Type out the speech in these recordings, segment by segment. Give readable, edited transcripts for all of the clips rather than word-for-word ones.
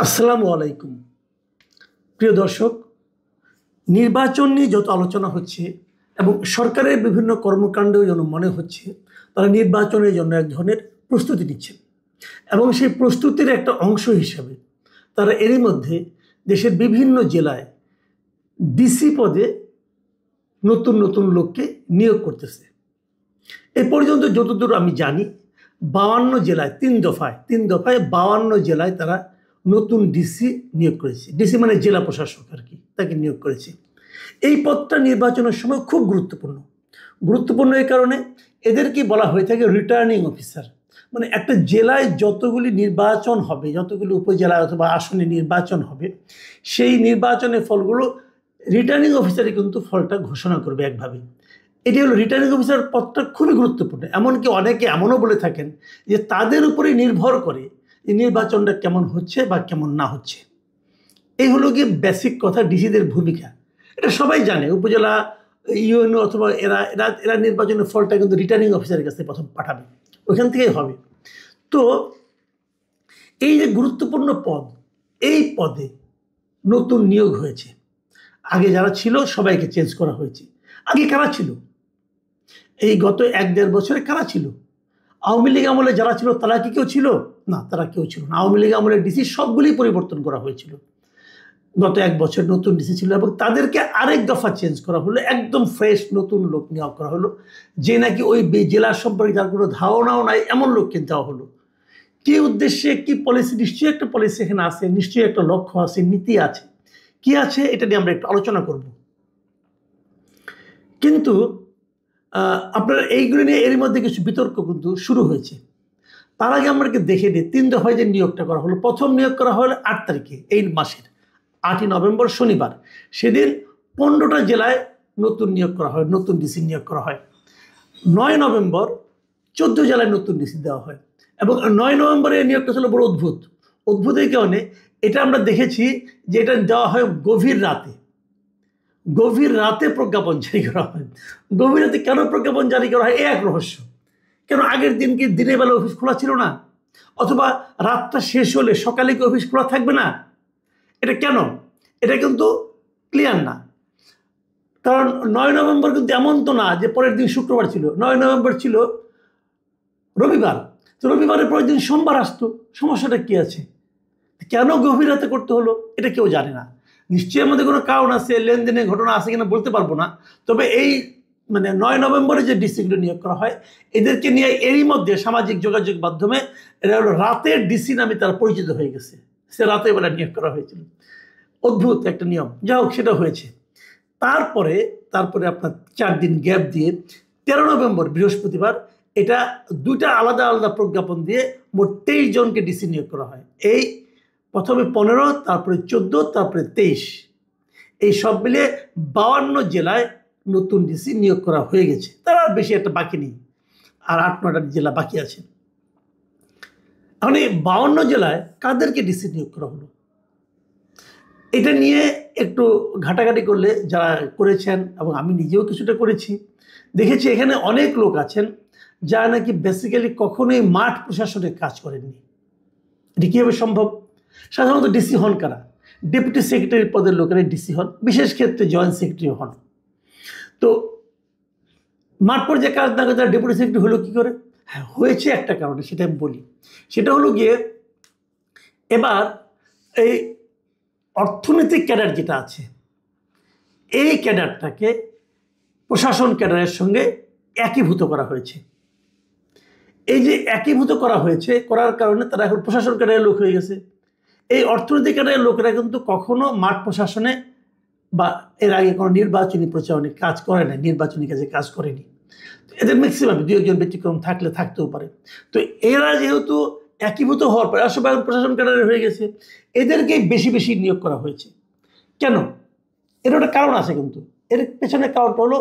আসসালামু আলাইকুম। প্রিয় দর্শক, নির্বাচন নিয়ে যত আলোচনা হচ্ছে এবং সরকারের বিভিন্ন কর্মকাণ্ডেও যেন মনে হচ্ছে তারা নির্বাচনের জন্য এক ধরনের প্রস্তুতি নিচ্ছেন এবং সেই প্রস্তুতির একটা অংশ হিসাবে তারা এরই মধ্যে দেশের বিভিন্ন জেলায় ডিসি পদে নতুন নতুন লোককে নিয়োগ করতেছে। এ পর্যন্ত যতদূর আমি জানি 52 জেলায় 3 দফায় 52 জেলায় তারা নতুন ডিসি নিয়োগ করেছে। ডিসি মানে জেলা প্রশাসক আর কি, তাকে নিয়োগ করেছে। এই পদটা নির্বাচনের সময় খুব গুরুত্বপূর্ণ এই কারণে এদেরকে বলা হয়ে থাকে রিটার্নিং অফিসার। মানে একটা জেলায় যতগুলি নির্বাচন হবে, যতগুলি উপজেলায় অথবা আসনে নির্বাচন হবে, সেই নির্বাচনের ফলগুলো রিটার্নিং অফিসারই কিন্তু ফলটা ঘোষণা করবে একভাবে। এটি হলো রিটার্নিং অফিসার পদটা খুবই গুরুত্বপূর্ণ। এমনকি অনেকে এমনও বলে থাকেন যে তাদের উপরেই নির্ভর করে এই নির্বাচনটা কেমন হচ্ছে বা কেমন না হচ্ছে। এই হলো গিয়ে বেসিক কথা, ডিসিদের ভূমিকা। এটা সবাই জানে। উপজেলা ইউএনও অথবা এরা এরা এরা নির্বাচনের ফলটা কিন্তু রিটার্নিং অফিসারের কাছে প্রথম পাঠাবে, ওইখান থেকেই হবে। তো এই যে গুরুত্বপূর্ণ পদ, এই পদে নতুন নিয়োগ হয়েছে। আগে যারা ছিল সবাইকে চেঞ্জ করা হয়েছে। আগে কারা ছিল? এই গত 1-1.5 বছরে কারা ছিল? আওয়ামী লীগ আমলে যারা ছিল তারা কি কেউ ছিল? না, তারা কেউ ছিল না। আওয়ামী লীগ আমলের ডিসি সবগুলি পরিবর্তন করা হয়েছিল। গত 1 বছর নতুন ডিসি ছিল এবং তাদেরকে আরেক দফা চেঞ্জ করা হলো, একদম ফ্রেশ নতুন লোক নিয়োগ করা হলো, যে নাকি ওই জেলার সম্পর্কে যার কোনো ধারণাও নাই এমন লোককে দেওয়া হলো। কি উদ্দেশ্যে, কি পলিসি? নিশ্চয়ই একটা পলিসি এখানে আছে, নিশ্চয়ই একটা লক্ষ্য আছে, নীতি আছে। কি আছে এটা নিয়ে আমরা একটু আলোচনা করব। কিন্তু আপনারা এইগুলো নিয়ে এর মধ্যে কিছু বিতর্ক কিন্তু শুরু হয়েছে। তার আগে আমাকে দেখে নিই 3 দফায় যে নিয়োগটা করা হলো। প্রথম নিয়োগ করা হলো 8 তারিখে, এই মাসের 8ই নভেম্বর শনিবার। সেদিন 15টা জেলায় নতুন নিয়োগ করা হয়, নতুন ডিসি নিয়োগ করা হয়। 9 নভেম্বর 14 জেলায় নতুন ডিসি দেওয়া হয় এবং 9 নভেম্বরের নিয়োগটা ছিল বড় অদ্ভুত এই কারণে এটা আমরা দেখেছি যে এটা দেওয়া হয় গভীর রাতে প্রজ্ঞাপন জারি করা হয়। গভীর রাতে কেন প্রজ্ঞাপন জারি করা হয়, এক রহস্য। কেন আগের দিন কি দিনের বেলা অফিস খোলা ছিল না? অথবা রাতটা শেষ হলে সকালে কি অফিস খোলা থাকবে না? এটা কেন? এটা কিন্তু ক্লিয়ার না। কারণ 9 নভেম্বর কিন্তু এমন তো না যে পরের দিন শুক্রবার ছিল। 9 নভেম্বর ছিল রবিবার। তো রবিবারের পরের দিন সোমবার আসতো। সমস্যাটা কি আছে? কেন গভীর রাতে করতে হলো এটা কেউ জানে না। নিশ্চয়ই আমাদের কোনো কারণ আছে, লেনদেনের ঘটনা আছে কিনা বলতে পারবো না। তবে এই 9 নভেম্বরে যে ডিসিগুলো নিয়োগ করা হয়, এদেরকে নিয়ে এরই মধ্যে সামাজিক যোগাযোগ মাধ্যমে এরা হলো রাতের ডিসি নামে তারা পরিচিত হয়ে গেছে। সে রাতে বেলা নিয়োগ করা হয়েছিল। অদ্ভুত একটা নিয়ম। যা হোক, সেটা হয়েছে। তারপরে আপনার 4 দিন গ্যাপ দিয়ে 13 নভেম্বর বৃহস্পতিবার এটা 2টা আলাদা প্রজ্ঞাপন দিয়ে মোট 23 জনকে ডিসি নিয়োগ করা হয়। এই প্রথমে 15, তারপরে 14, তারপরে 23, এই সব মিলে 52 জেলায় নতুন ডিসি নিয়োগ করা হয়ে গেছে। তার আর বেশি একটা বাকি নেই, আর 8-9টা জেলা বাকি আছে। এখন এই 52 জেলায় কাদেরকে ডিসি নিয়োগ করা হলো, এটা নিয়ে একটু ঘাটাঘাটি করলে যারা করেছেন এবং আমি নিজেও কিছুটা করেছি, দেখেছি এখানে অনেক লোক আছেন যারা নাকি বেসিক্যালি কখনোই মাঠ প্রশাসনের কাজ করেননি। এটি কীভাবে সম্ভব? সাধারণত ডিসি হন কারা? ডেপুটি সেক্রেটারি পদের লোকেরা ডিসি হন, বিশেষ ক্ষেত্রে জয়েন্ট সেক্রেটারি হন। তো মাঠ পর্যায়ে কাজ না করে তারা ডেপুটি সেক্রেটারি হলো কী করে? হ্যাঁ, হয়েছে একটা কারণে, সেটা আমি বলি। সেটা হলো গিয়ে এবার এই অর্থনৈতিক ক্যাডার যেটা আছে, এই ক্যাডারটাকে প্রশাসন ক্যাডারের সঙ্গে একীভূত করা হয়েছে। এই যে একীভূত করা হয়েছে, করার কারণে তারা এখন প্রশাসন ক্যাডারের লোক হয়ে গেছে। এই অর্থনৈতিক ক্যাডারের লোকেরা কিন্তু কখনো মাঠ প্রশাসনে বা এর আগে কোনো নির্বাচনী প্রচারণে কাজ করে না, নির্বাচনী কাজে কাজ করেনি। এদের ম্যাক্সিমাম 2-1 ব্যতিক্রম থাকতেও পারে। তো এরা যেহেতু একীভূত হওয়ার পরে আসলে প্রশাসন ক্যাডারে হয়ে গেছে, এদেরকেই বেশি নিয়োগ করা হয়েছে। কেন? এর একটা কারণ আছে, কিন্তু এর পেছনে কারণটা হলো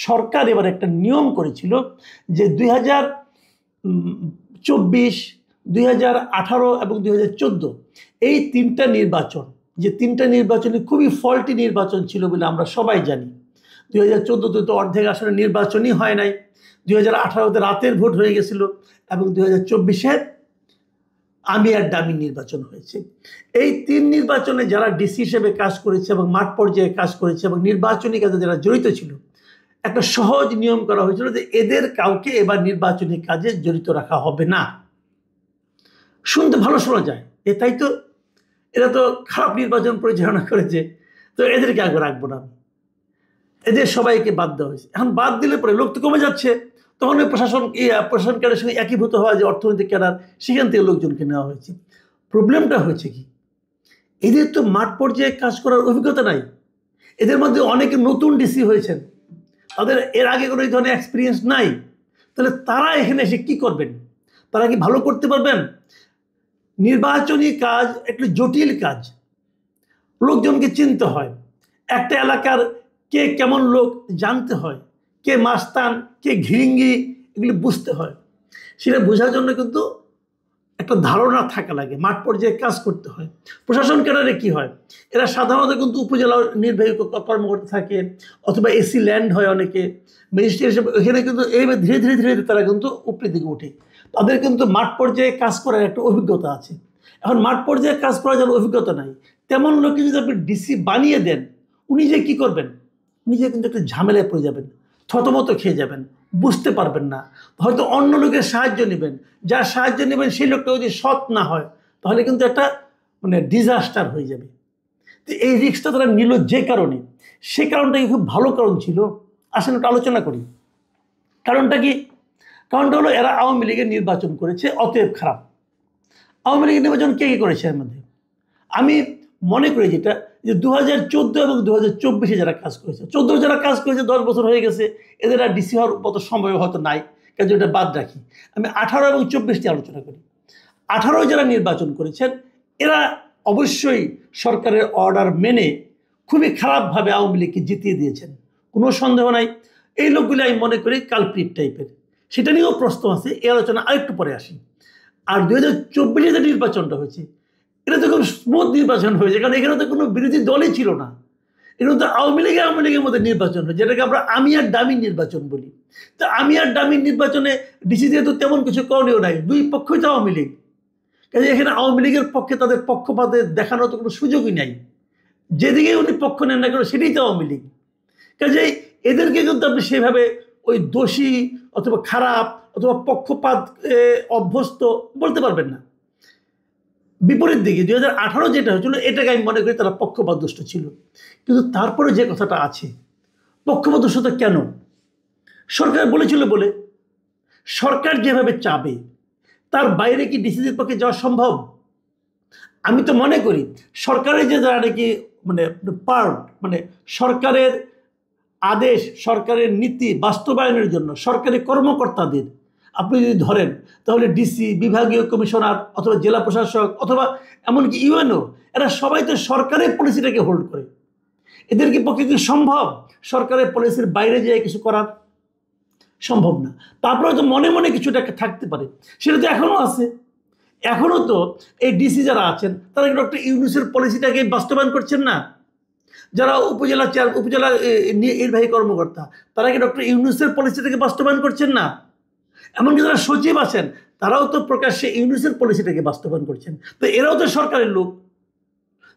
সরকার এবার একটা নিয়ম করেছিল যে 2024, 2018 এবং 2014 এই 3টা নির্বাচন, যে 3টা নির্বাচনই খুবই ফল্টি নির্বাচন ছিল বলে আমরা সবাই জানি। 2014-তে তো অর্ধেক আসলে নির্বাচনই হয় নাই, 2018-তে রাতের ভোট হয়ে গেছিল এবং 2024-এ আমি আর ডামি নির্বাচন হয়েছে। এই 3 নির্বাচনে যারা ডিসি হিসেবে কাজ করেছে এবং মাঠ পর্যায়ে কাজ করেছে এবং নির্বাচনী কাজে যারা জড়িত ছিল, একটা সহজ নিয়ম করা হয়েছিল যে এদের কাউকে এবার নির্বাচনী কাজে জড়িত রাখা হবে না। শুনতে ভালো শোনা যায়, তাই তো, এরা তো খারাপ নির্বাচন পরিচালনা করেছে, তো এদেরকে আগে রাখবো না। এদের সবাইকে বাদ দেওয়া হয়েছে। এখন বাদ দিলে পরে লোক তো কমে যাচ্ছে, তখন ওই প্রশাসন ক্যাডারের সঙ্গে একীভূত হওয়া যে অর্থনৈতিক ক্যাডার, সেখান থেকে লোকজনকে নেওয়া হয়েছে। প্রবলেমটা হয়েছে কি, এদের তো মাঠ পর্যায়ে কাজ করার অভিজ্ঞতা নাই। এদের মধ্যে অনেকে নতুন ডিসি হয়েছেন, তাদের এর আগে কোনো এই ধরনের এক্সপিরিয়েন্স নাই। তাহলে তারা এখানে এসে কি করবেন? তারা কি ভালো করতে পারবেন? নির্বাচনী কাজ একটু জটিল কাজ, লোকজনকে চিনতে হয়, একটা এলাকার কে কেমন লোক জানতে হয়, কে মাস্তান কে ঘিরিঙ্গি, এগুলি বুঝতে হয়। সেটা বোঝার জন্য কিন্তু একটা ধারণা থাকা লাগে, মাঠ পর্যায়ে কাজ করতে হয়। প্রশাসন ক্যাডারে কি হয়, এরা সাধারণত কিন্তু উপজেলা নির্বাহী কর্মকর্তা থাকে, অথবা এসি ল্যান্ড হয় অনেকে, ম্যাজিস্ট্রেট হিসেবে এখানে কিন্তু এইভাবে ধীরে ধীরে ধীরে ধীরে তারা কিন্তু উপরের দিকে ওঠে। তাদের কিন্তু মাঠ পর্যায়ে কাজ করার একটা অভিজ্ঞতা আছে। এখন মাঠ পর্যায়ে কাজ করার যার অভিজ্ঞতা নাই, তেমন লোককে যদি আপনি ডিসি বানিয়ে দেন, উনি যে কী করবেন? উনি যে কিন্তু একটা ঝামেলায় পড়ে যাবেন, থতমত খেয়ে যাবেন, বুঝতে পারবেন না। হয়তো অন্য লোকের সাহায্য নেবেন, যার সাহায্য নেবেন সেই লোকটা যদি সৎ না হয়, তাহলে কিন্তু একটা ডিজাস্টার হয়ে যাবে। তো এই রিস্কটা তারা নিল যে কারণে, সে কারণটা খুব ভালো কারণ ছিল। আসেন একটু আলোচনা করি। কারণটা কি? কারণটা হলো এরা আওয়ামী লীগের নির্বাচন করেছে, অতএব খারাপ। আওয়ামী লীগের নির্বাচন কে করেছে এর মধ্যে? আমি মনে করি যেটা, যে 2014 এবং 2024 যারা কাজ করেছে, 14 যারা কাজ করেছে 10 বছর হয়ে গেছে, এদের আর ডিসি হওয়ার মতো সম্ভব হয়তো নাই, কাজে এটা বাদ রাখি। আমি 18 এবং 24 আলোচনা করি। 18 যারা নির্বাচন করেছেন, এরা অবশ্যই সরকারের অর্ডার মেনে খুবই খারাপভাবে আওয়ামী লীগকে জিতিয়ে দিয়েছেন, কোনো সন্দেহ নাই। এই লোকগুলি আমি মনে করি কালপ্রিট টাইপের, সেটা নিয়েও প্রশ্ন আছে, এই আলোচনা আরেকটু পরে আসি। আর 2024 যে নির্বাচনটা হয়েছে, এটা তো খুব স্মুথ নির্বাচন হয়েছে, কারণ এখানে তো কোনো বিরোধী দলই ছিল না। এখানে তো আওয়ামী লীগের মধ্যে নির্বাচন হয়েছে, যেটাকে আমরা আমি আর ডামি নির্বাচন বলি। তো আমি আর ডামির নির্বাচনে ডিসিতে তো তেমন কিছু করণীয় নাই, দুই পক্ষই তো আওয়ামী লীগ। কাজে এখানে আওয়ামী লীগের পক্ষে তাদের পক্ষপাতে দেখানোর তো কোনো সুযোগই নাই। যেদিকে উনি পক্ষ নেন না কেন, সেটাই তো আওয়ামী লীগ। কাজেই এদেরকে কিন্তু আপনি সেভাবে ওই দোষী অথবা খারাপ অথবা পক্ষপাত অভ্যস্ত বলতে পারবেন না। বিপরীত দিকে 2018 যেটা হয়েছিল, এটাকে আমি মনে করি তারা পক্ষপাত দুষ্ট ছিল। কিন্তু তারপরে যে কথাটা আছে, পক্ষপাত দুষ্টতা কেন? সরকার বলেছিল বলে, সরকার যেভাবে চাবে তার বাইরে কি ডিসিদের পক্ষে যাওয়া সম্ভব? আমি তো মনে করি সরকারের যে যারা নাকি সরকারের আদেশ, সরকারের নীতি বাস্তবায়নের জন্য সরকারি কর্মকর্তাদের আপনি যদি ধরেন, তাহলে ডিসি, বিভাগীয় কমিশনার অথবা জেলা প্রশাসক অথবা এমনকি ইউএনও, এরা সবাই তো সরকারের পলিসিটাকে হোল্ড করে। এদেরকে পক্ষে কি সম্ভব সরকারের পলিসির বাইরে যেয়ে কিছু করার? সম্ভব না। তারপরে তো মনে মনে কিছুটা থাকতে পারে, সেটা তো এখনও আছে। এখনও তো এই ডিসি যারা আছেন, তারা ডক্টর ইউনূসের পলিসিটাকে বাস্তবায়ন করছেন না। যারা উপজেলা নির্বাহী কর্মকর্তা, তারা কি ডক্টর ইউনূসের পলিসিটাকে বাস্তবায়ন করছেন না? এমনকি যারা সচিব আছেন, তারাও তো প্রকাশ্যে ইউনূসের পলিসিটাকে বাস্তবায়ন করছেন। তো এরাও তো সরকারের লোক।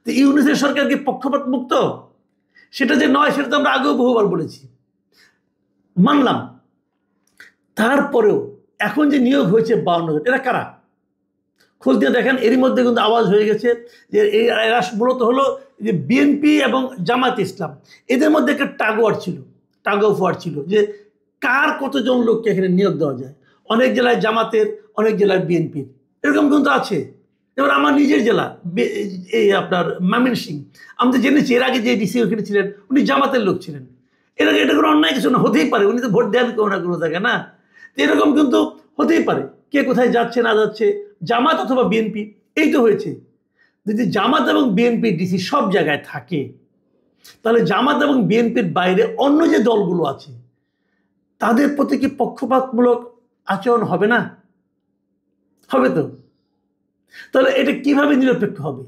তো ইউনূসের সরকার কি পক্ষপাত মুক্ত? সেটা যে নয়, সেটা তো আমরা আগেও বহুবার বলেছি, মানলাম। তারপরেও এখন যে নিয়োগ হয়েছে 52 জন, এরা কারা? খোঁজ দিয়ে দেখেন, এরই মধ্যে কিন্তু আওয়াজ হয়ে গেছে যে এরা মূলত হলো যে বিএনপি এবং জামাত ইসলাম, এদের মধ্যে একটা টাগ অফ ওয়ার ছিল যে কার কতজন লোককে এখানে নিয়োগ দেওয়া যায়। অনেক জেলায় জামাতের, অনেক জেলায় বিএনপির, এরকম কিন্তু আছে। যেমন আমার নিজের জেলা এই আপনার ময়মনসিংহ, আমি তো জেনেছি এর আগে যে ডিসি ওখানে ছিলেন, উনি জামাতের লোক ছিলেন। এর আগে এটা কোনো অন্যায় কিছু না, হতেই পারে, উনি তো ভোট দেন কোনো না কোনো জায়গায় না। তো এরকম কিন্তু হতেই পারে, কে কোথায় যাচ্ছে না যাচ্ছে, জামাত অথবা বিএনপি, এই তো হয়েছে। যদি জামাত এবং বিএনপি ডিসি সব জায়গায় থাকে, তাহলে জামাত এবং বিএনপির বাইরে অন্য যে দলগুলো আছে, তাদের প্রতি কি পক্ষপাতমূলক আচরণ হবে না? হবে তো। তাহলে এটা কিভাবে নিরপেক্ষ হবে?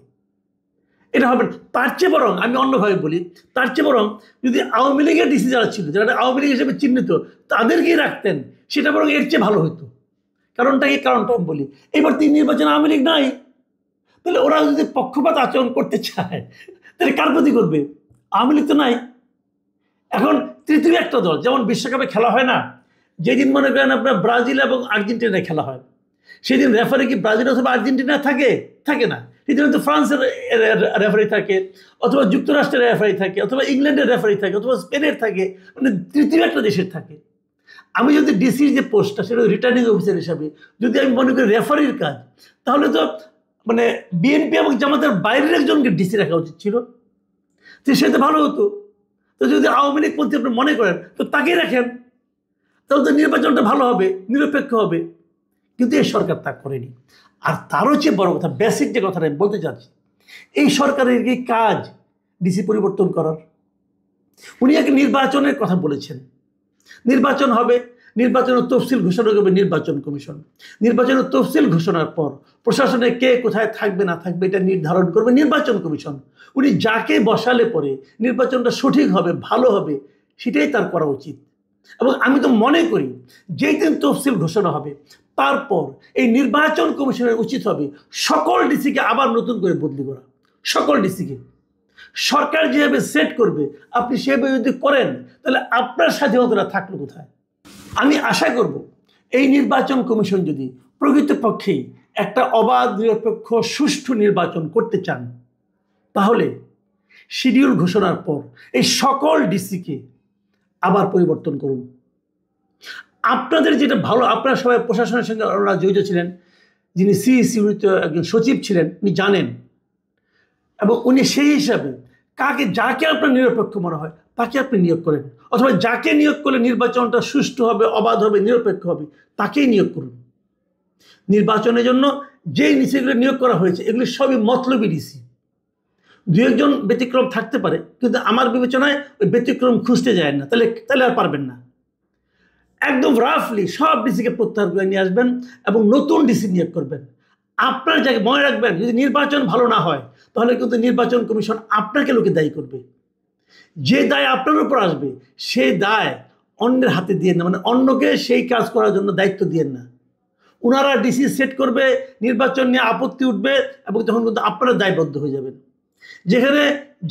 এটা হবে না। তার চেয়ে বরং আমি অন্যভাবে বলি, তার চেয়ে বরং যদি আওয়ামী লীগের ডিসি যারা ছিল, যারা আওয়ামী লীগ হিসেবে চিহ্নিত, তাদেরকেই রাখতেন, সেটা বরং এর চেয়ে ভালো হতো। কারণটা কি? কারণটা আমি বলি, এবার 3 নির্বাচনে আওয়ামী লীগ নাই, তাহলে ওরা যদি পক্ষপাত আচরণ করতে চায় তাহলে কার প্রতি করবে? আওয়ামী লীগ তো নাই। এখন তৃতীয় একটা দল, যেমন বিশ্বকাপে খেলা হয় না, যেদিন মনে করেন আপনার ব্রাজিল এবং আর্জেন্টিনায় খেলা হয়, সেদিন রেফারি কি ব্রাজিল অথবা আর্জেন্টিনা থাকে? থাকে না। সেদিন তো ফ্রান্সের রেফারি থাকে, অথবা যুক্তরাষ্ট্রের রেফারি থাকে, অথবা ইংল্যান্ডের রেফারি থাকে, অথবা স্পেনের থাকে, মানে তৃতীয় একটা দেশের থাকে। আমি যদি ডিসির যে পোস্টটা, সেটা রিটার্নিং অফিসার হিসাবে যদি আমি মনে করি রেফারির কাজ, তাহলে তো মানে বিএনপি এবং জামাতের বাইরের একজনকে ডিসি রাখা উচিত ছিল, তো সেটা ভালো হতো। তো যদি আওয়ামী লীগ পন্থী আপনি মনে করেন, তো তাকেই রাখেন, তাহলে তো নির্বাচনটা ভালো হবে, নিরপেক্ষ হবে। কিন্তু এই সরকার তা করেনি। আর তারও চেয়ে বড় কথা, বেসিক যে কথাটা আমি বলতে চাচ্ছি, এই সরকারের কি কাজ ডিসি পরিবর্তন করার? উনি এক নির্বাচনের কথা বলেছেন, নির্বাচন হবে, নির্বাচনের তফসিল ঘোষণা করবে নির্বাচন কমিশন, নির্বাচনের তফসিল ঘোষণার পর প্রশাসনে কে কোথায় থাকবে না থাকবে এটা নির্ধারণ করবে নির্বাচন কমিশন। উনি যাকে বসালে পরে নির্বাচনটা সঠিক হবে, ভালো হবে, সেটাই তার করা উচিত। এবং আমি তো মনে করি যেই দিন তফসিল ঘোষণা হবে, তারপর এই নির্বাচন কমিশনের উচিত হবে সকল ডিসিকে আবার নতুন করে বদলি করা। সকল ডিসিকে সরকার যেভাবে সেট করবে, আপনি সেভাবে যদি করেন, তাহলে আপনার স্বাধীনতা থাকলো কোথায়? আমি আশা করব এই নির্বাচন কমিশন যদি প্রকৃতপক্ষেই একটা অবাধ, নিরপেক্ষ, সুষ্ঠু নির্বাচন করতে চান, তাহলে শিডিউল ঘোষণার পর এই সকল ডিসিকে আবার পরিবর্তন করুন। আপনাদের যেটা ভালো, আপনারা সবাই প্রশাসনের সঙ্গে ওরা জড়িত ছিলেন, যিনি সিইসি একজন সচিব ছিলেন, উনি জানেন, এবং উনি সেই হিসাবে যাকে আপনার নিরপেক্ষ মনে হয় তাকে আপনি নিয়োগ করেন, অথবা যাকে নিয়োগ করলে নির্বাচনটা সুষ্ঠু হবে, অবাধ হবে, নিরপেক্ষ হবে, তাকেই নিয়োগ করুন। নির্বাচনের জন্য যেই ডিসিগুলো নিয়োগ করা হয়েছে, এগুলি সবই মতলবী ডিসি। দু একজন ব্যতিক্রম থাকতে পারে, কিন্তু আমার বিবেচনায় ওই ব্যতিক্রম খুঁজতে যায় না, তাহলে আর পারবেন না। একদম রাফলি সব ডিসিকে প্রত্যাহার করে নিয়ে আসবেন এবং নতুন ডিসি নিয়োগ করবেন। আপনার জায়গায় মনে রাখবেন, যদি নির্বাচন ভালো না হয়, তাহলে কিন্তু নির্বাচন কমিশন আপনাকে লোকে দায়ী করবে। যে দায় আপনার উপর আসবে, সেই দায় অন্যের হাতে দিয়েন না, মানে অন্যকে সেই কাজ করার জন্য দায়িত্ব দিয়েন না। ওনারা ডিসি সেট করবে, নির্বাচন নিয়ে আপত্তি উঠবে, এবং তখন কিন্তু আপনারা দায়বদ্ধ হয়ে যাবেন। যেখানে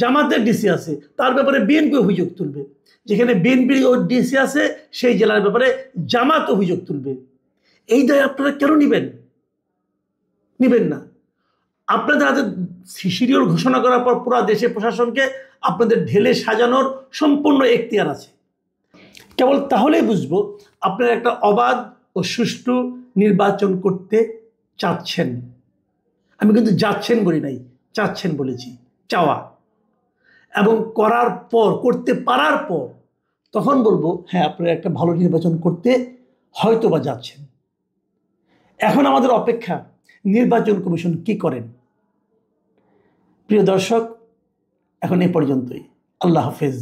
জামাতের ডিসি আছে, তার ব্যাপারে বিএনপি অভিযোগ তুলবে। যেখানে বিএনপির ডিসি আছে, সেই জেলার ব্যাপারে জামাত অভিযোগ তুলবে। এই দায় আপনারা কেন নেবেন? নেবেন না। আপনাদের হাতে শিডিউল ঘোষণা করার পর পুরো দেশে প্রশাসনকে আপনাদের ঢেলে সাজানোর সম্পূর্ণ এখতিয়ার আছে। কেবল তাহলেই বুঝবো আপনারা একটা অবাধ ও সুষ্ঠু নির্বাচন করতে চাচ্ছেন। আমি কিন্তু যাচ্ছেন বলি নাই, চাচ্ছেন বলেছি, চাওয়া। এবং করার পর, করতে পারার পর, তখন বলবো হ্যাঁ, আপনারা একটা ভালো নির্বাচন করতে হয়তো বা যাচ্ছেন। এখন আমাদের অপেক্ষা নির্বাচন কমিশন কি করেন। প্রিয় দর্শক, এখন এ পর্যন্তই। আল্লাহ হাফেজ।